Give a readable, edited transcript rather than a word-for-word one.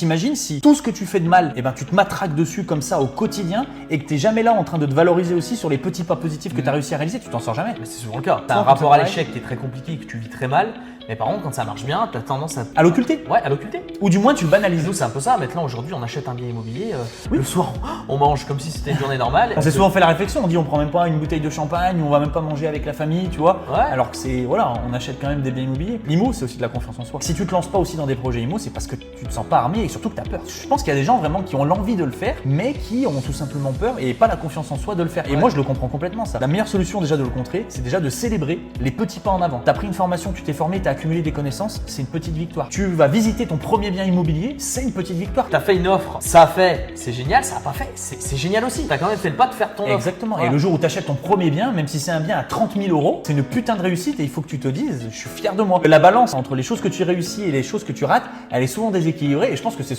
T'imagines si tout ce que tu fais de mal, eh ben, tu te matraques dessus comme ça au quotidien et que tu n'es jamais là en train de te valoriser aussi sur les petits pas positifs que tu as réussi à réaliser, tu t'en sors jamais. Mais c'est souvent le cas. T'as un rapport à l'échec qui est très compliqué, que tu vis très mal, mais par contre, quand ça marche bien, t'as tendance À l'occulter. Ouais, à l'occulter. Ou du moins tu le banalises. Nous, c'est un peu ça. Maintenant, aujourd'hui, on achète un bien immobilier. Le soir, on mange comme si c'était une journée normale. On s'est souvent fait la réflexion, on dit on prend même pas une bouteille de champagne, on va même pas manger avec la famille, tu vois. Ouais. Alors que c'est, voilà, on achète quand même des biens immobiliers. L'IMO, c'est aussi de la confiance en soi. Si tu te lances pas aussi dans des projets IMO, c'est parce que tu te sens pas armé et surtout que tu as peur. Je pense qu'il y a des gens vraiment qui ont l'envie de le faire, mais qui ont tout simplement peur et pas la confiance en soi de le faire. Et moi, je le comprends complètement ça. La meilleure solution déjà de le contrer, c'est déjà de célébrer les petits pas en avant. Tu as pris une formation, tu t'es formé, tu as accumulé des connaissances, c'est une petite victoire. Tu vas visiter ton premier bien immobilier, c'est une petite victoire. T'as fait une offre, ça a fait, c'est génial, ça a pas fait, c'est génial aussi. T'as quand même fait le pas de faire ton offre. Exactement. Voilà. Et le jour où tu achètes ton premier bien, même si c'est un bien à 30 000 euros, c'est une putain de réussite et il faut que tu te dises, je suis fier de moi. La balance entre les choses que tu réussis et les choses que tu rates, elle est souvent déséquilibrée et je pense que c'est